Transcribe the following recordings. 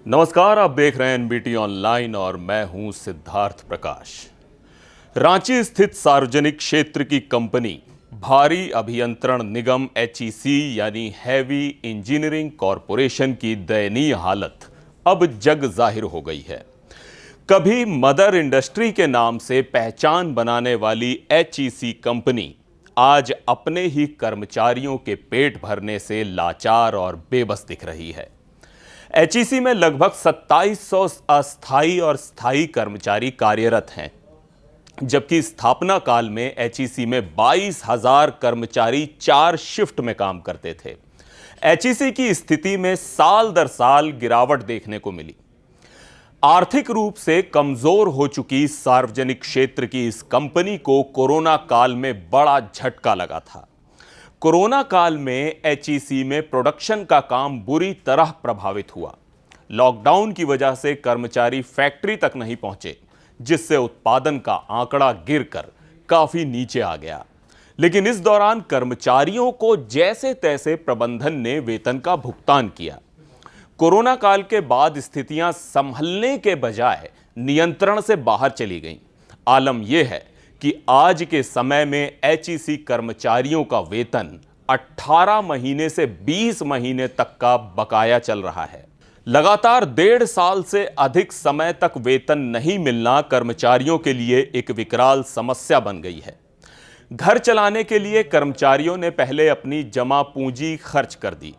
नमस्कार, आप देख रहे हैं एनबीटी ऑनलाइन और मैं हूं सिद्धार्थ प्रकाश। रांची स्थित सार्वजनिक क्षेत्र की कंपनी भारी अभियंत्रण निगम एचईसी यानी हैवी इंजीनियरिंग कॉरपोरेशन की दयनीय हालत अब जग जाहिर हो गई है। कभी मदर इंडस्ट्री के नाम से पहचान बनाने वाली एचईसी कंपनी आज अपने ही कर्मचारियों के पेट भरने से लाचार और बेबस दिख रही है। एचईसी में लगभग 2700 अस्थायी और स्थायी कर्मचारी कार्यरत हैं, जबकि स्थापना काल में एचईसी में 22,000 कर्मचारी 4 शिफ्ट में काम करते थे। एचईसी की स्थिति में साल दर साल गिरावट देखने को मिली। आर्थिक रूप से कमजोर हो चुकी सार्वजनिक क्षेत्र की इस कंपनी को कोरोना काल में बड़ा झटका लगा था। कोरोना काल में एचईसी में प्रोडक्शन का काम बुरी तरह प्रभावित हुआ। लॉकडाउन की वजह से कर्मचारी फैक्ट्री तक नहीं पहुंचे, जिससे उत्पादन का आंकड़ा गिरकर काफी नीचे आ गया। लेकिन इस दौरान कर्मचारियों को जैसे तैसे प्रबंधन ने वेतन का भुगतान किया। कोरोना काल के बाद स्थितियां संभलने के बजाय नियंत्रण से बाहर चली गईं। आलम यह है कि आज के समय में एचईसी कर्मचारियों का वेतन 18 महीने से 20 महीने तक का बकाया चल रहा है। लगातार 1.5 साल से अधिक समय तक वेतन नहीं मिलना कर्मचारियों के लिए एक विकराल समस्या बन गई है। घर चलाने के लिए कर्मचारियों ने पहले अपनी जमा पूंजी खर्च कर दी।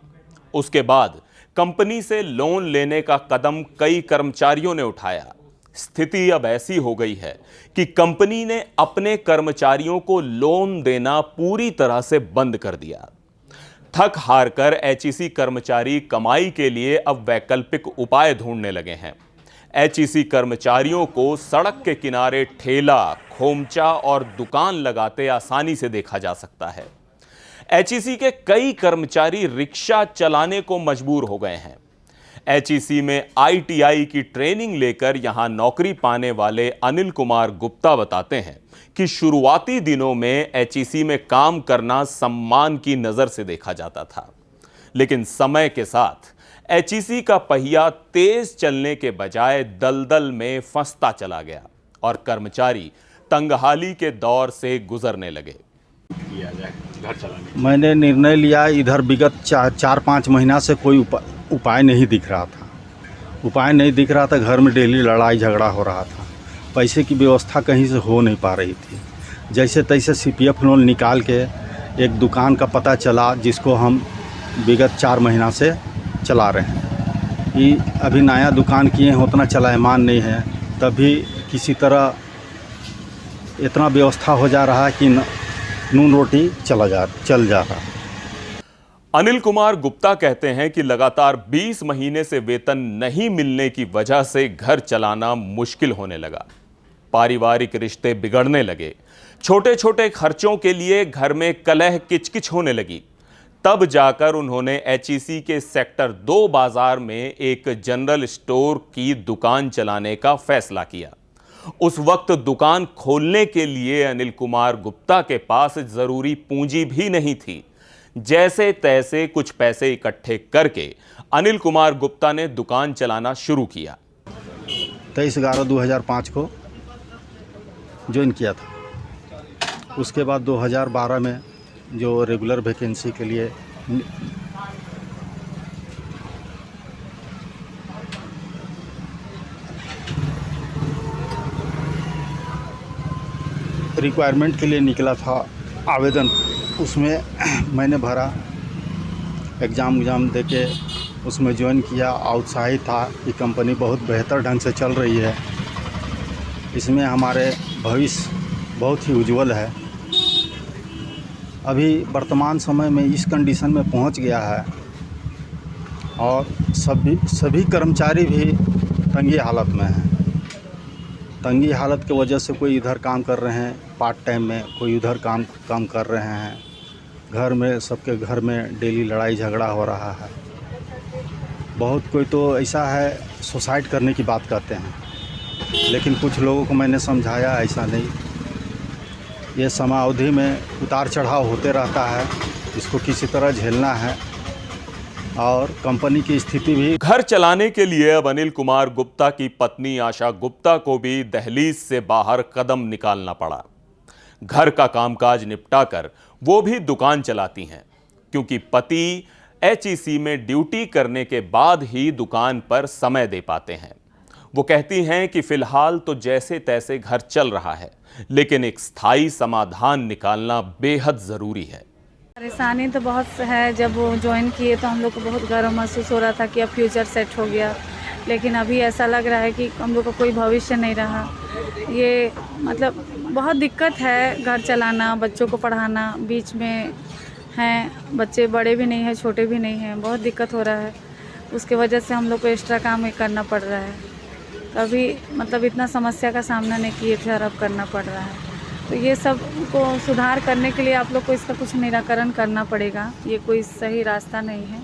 उसके बाद कंपनी से लोन लेने का कदम कई कर्मचारियों ने उठाया। स्थिति अब ऐसी हो गई है कि कंपनी ने अपने कर्मचारियों को लोन देना पूरी तरह से बंद कर दिया। थक हार कर एचईसी कर्मचारी कमाई के लिए अब वैकल्पिक उपाय ढूंढने लगे हैं। एचईसी कर्मचारियों को सड़क के किनारे ठेला, खोमचा और दुकान लगाते आसानी से देखा जा सकता है। एचईसी के कई कर्मचारी रिक्शा चलाने को मजबूर हो गए हैं। एचईसी में आईटीआई की ट्रेनिंग लेकर यहां नौकरी पाने वाले अनिल कुमार गुप्ता बताते हैं कि शुरुआती दिनों में एचईसी में काम करना सम्मान की नजर से देखा जाता था, लेकिन समय के साथ एचईसी का पहिया तेज चलने के बजाय दलदल में फंसता चला गया और कर्मचारी तंगहाली के दौर से गुजरने लगे। घर चलाने मैंने निर्णय लिया। इधर विगत 4-5 महीना से कोई उपाय नहीं दिख रहा था। घर में डेली लड़ाई झगड़ा हो रहा था। पैसे की व्यवस्था कहीं से हो नहीं पा रही थी। जैसे तैसे सीपीएफ लोन निकाल के एक दुकान का पता चला, जिसको हम विगत 4 महीना से चला रहे हैं। ये अभी नया दुकान किए हैं, उतना चलायमान नहीं है, तभी किसी तरह इतना व्यवस्था हो जा रहा है कि नून रोटी चल जा रहा है। अनिल कुमार गुप्ता कहते हैं कि लगातार 20 महीने से वेतन नहीं मिलने की वजह से घर चलाना मुश्किल होने लगा। पारिवारिक रिश्ते बिगड़ने लगे। छोटे छोटे खर्चों के लिए घर में कलह किचकिच होने लगी। तब जाकर उन्होंने एचईसी के सेक्टर 2 बाजार में एक जनरल स्टोर की दुकान चलाने का फैसला किया। उस वक्त दुकान खोलने के लिए अनिल कुमार गुप्ता के पास जरूरी पूंजी भी नहीं थी। जैसे तैसे कुछ पैसे इकट्ठे करके अनिल कुमार गुप्ता ने दुकान चलाना शुरू किया। 23/11/2005 को ज्वाइन किया था। उसके बाद 2012 में जो रेगुलर वैकेंसी के लिए रिक्वायरमेंट के लिए निकला था आवेदन, उसमें मैंने भरा, एग्ज़ाम देके उसमें ज्वाइन किया। उत्साहित था कि कंपनी बहुत बेहतर ढंग से चल रही है, इसमें हमारे भविष्य बहुत ही उज्जवल है। अभी वर्तमान समय में इस कंडीशन में पहुंच गया है और सभी कर्मचारी भी तंगी हालत में हैं। तंगी हालत की वजह से कोई इधर काम कर रहे हैं पार्ट टाइम में, कोई उधर काम कर रहे हैं। घर में सबके घर में डेली लड़ाई झगड़ा हो रहा है। बहुत कोई तो ऐसा है सुसाइड करने की बात कहते हैं, लेकिन कुछ लोगों को मैंने समझाया ऐसा नहीं। ये समयावधि में उतार चढ़ाव होते रहता है, इसको किसी तरह झेलना है। और कंपनी की स्थिति भी। घर चलाने के लिए अब अनिल कुमार गुप्ता की पत्नी आशा गुप्ता को भी दहलीज से बाहर कदम निकालना पड़ा। घर का कामकाज निपटाकर वो भी दुकान चलाती हैं, क्योंकि पति एचईसी में ड्यूटी करने के बाद ही दुकान पर समय दे पाते हैं। वो कहती हैं कि फिलहाल तो जैसे तैसे घर चल रहा है, लेकिन एक स्थायी समाधान निकालना बेहद जरूरी है। परेशानी तो बहुत है। जब वो ज्वाइन किए तो हम लोग को बहुत गर्व महसूस हो रहा था कि अब फ्यूचर सेट हो गया, लेकिन अभी ऐसा लग रहा है कि हम लोग का कोई भविष्य नहीं रहा। ये मतलब बहुत दिक्कत है घर चलाना, बच्चों को पढ़ाना, बीच में हैं बच्चे, बड़े भी नहीं हैं छोटे भी नहीं हैं, बहुत दिक्कत हो रहा है। उसके वजह से हम लोग को एक्स्ट्रा काम करना पड़ रहा है। कभी मतलब इतना समस्या का सामना नहीं किए थे और अब करना पड़ रहा है। तो ये सब को सुधार करने के लिए आप लोग को इसका कुछ निराकरण करना पड़ेगा। ये कोई सही रास्ता नहीं है।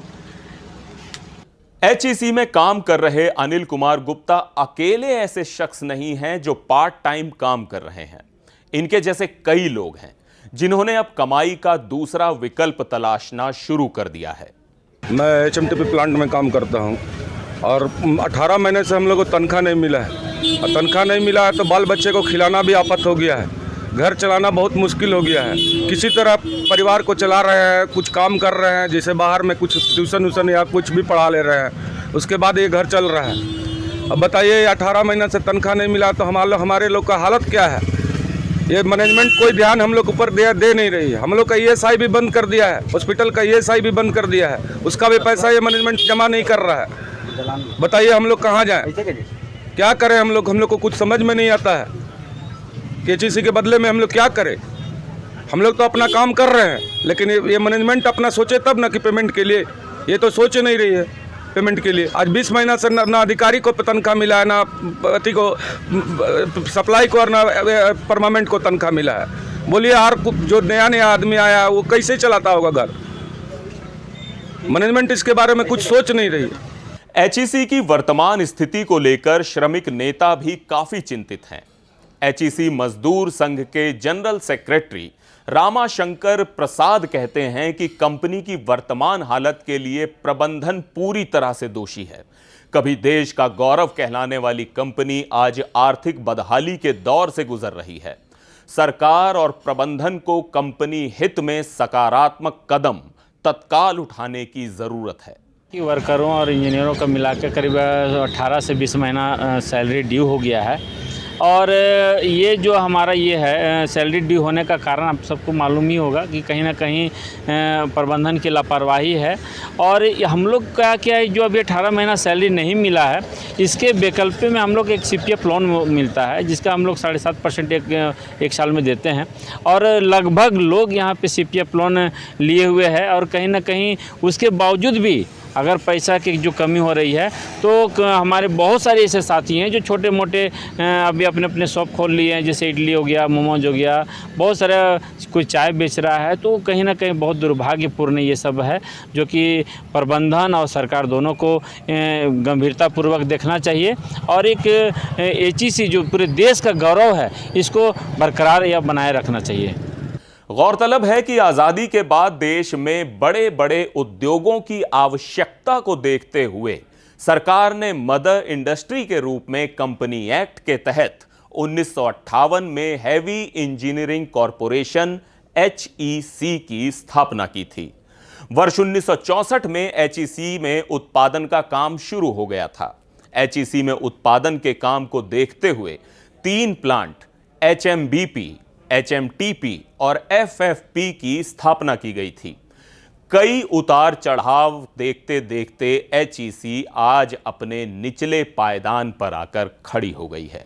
एचईसी में काम कर रहे अनिल कुमार गुप्ता अकेले ऐसे शख्स नहीं हैं जो पार्ट टाइम काम कर रहे हैं। इनके जैसे कई लोग हैं जिन्होंने अब कमाई का दूसरा विकल्प तलाशना शुरू कर दिया है। मैं एचएमटीपी प्लांट में काम करता हूं और 18 महीने से हम लोग को तनख्वाह नहीं मिला है। और तनख्वाह नहीं मिला है तो बाल बच्चे को खिलाना भी आफत हो गया है। घर चलाना बहुत मुश्किल हो गया है। किसी तरह परिवार को चला रहे हैं, कुछ काम कर रहे हैं, जैसे बाहर में कुछ ट्यूशन व्यूशन या कुछ भी पढ़ा ले रहे हैं, उसके बाद ये घर चल रहा है। अब बताइए 18 महीने से तनख्वाह नहीं मिला तो हमारे लोग का हालत क्या है। ये मैनेजमेंट कोई ध्यान हम लोग के ऊपर दे नहीं रही है। हम लोग का ईएसआई भी बंद कर दिया है, हॉस्पिटल का ईएसआई भी बंद कर दिया है, उसका भी पैसा ये मैनेजमेंट जमा नहीं कर रहा है। बताइए हम लोग कहाँ जाएं, क्या करें। हम लोग को कुछ समझ में नहीं आता है कि एचईसी के बदले में हम लोग क्या करें। हम लोग तो अपना काम कर रहे हैं, लेकिन ये मैनेजमेंट अपना सोचे तब ना कि पेमेंट के लिए, ये तो सोच नहीं रही है पेमेंट के लिए। आज 20 महीना से ना अधिकारी को तनख्वाह मिला है, ना अति को सप्लाई को, और ना परमानेंट को तनख्वाह मिला है। बोलिए यार, जो नया आदमी आया वो कैसे चलाता होगा घर। मैनेजमेंट इसके बारे में कुछ सोच नहीं रही है। एचईसी की वर्तमान स्थिति को लेकर श्रमिक नेता भी काफी चिंतित हैं। एचईसी मजदूर संघ के जनरल सेक्रेटरी रामाशंकर प्रसाद कहते हैं कि कंपनी की वर्तमान हालत के लिए प्रबंधन पूरी तरह से दोषी है। कभी देश का गौरव कहलाने वाली कंपनी आज आर्थिक बदहाली के दौर से गुजर रही है। सरकार और प्रबंधन को कंपनी हित में सकारात्मक कदम तत्काल उठाने की जरूरत है। कि वर्करों और इंजीनियरों का मिलाकर करीब 18 से 20 महीना सैलरी ड्यू हो गया है। और ये जो हमारा ये है सैलरी ड्यू होने का कारण आप सबको मालूम ही होगा कि कहीं ना कहीं प्रबंधन की लापरवाही है। और हम लोग का क्या है, जो अभी 18 महीना सैलरी नहीं मिला है, इसके वैकल्प में हम लोग एक सीपीएफ लोन मिलता है, जिसका हम लोग 7.5% एक साल में देते हैं। और लगभग लोग यहाँ पे सीपीएफ लोन लिए हुए हैं। और कहीं ना कहीं उसके बावजूद भी अगर पैसा की जो कमी हो रही है तो हमारे बहुत सारे ऐसे साथी हैं जो छोटे मोटे अभी अपने शॉप खोल लिए हैं, जैसे इडली हो गया, मोमोज हो गया, बहुत सारा कोई चाय बेच रहा है। तो कहीं ना कहीं बहुत दुर्भाग्यपूर्ण ये सब है, जो कि प्रबंधन और सरकार दोनों को गंभीरतापूर्वक देखना चाहिए। और एक एचईसी जो पूरे देश का गौरव है, इसको बरकरार या बनाए रखना चाहिए। गौरतलब है कि आजादी के बाद देश में बड़े बड़े उद्योगों की आवश्यकता को देखते हुए सरकार ने मदर इंडस्ट्री के रूप में कंपनी एक्ट के तहत 1958 में हैवी इंजीनियरिंग कॉरपोरेशन एचईसी की स्थापना की थी। वर्ष 1964 में एचईसी में उत्पादन का काम शुरू हो गया था। एचईसी में उत्पादन के काम को देखते हुए 3 प्लांट एचएमबीपी, एचएमटीपी और एफएफपी की स्थापना की गई थी। कई उतार चढ़ाव देखते देखते एचईसी आज अपने निचले पायदान पर आकर खड़ी हो गई है।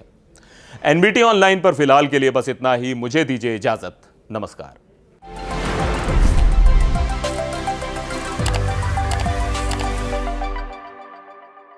एनबीटी ऑनलाइन पर फिलहाल के लिए बस इतना ही। मुझे दीजिए इजाजत। नमस्कार।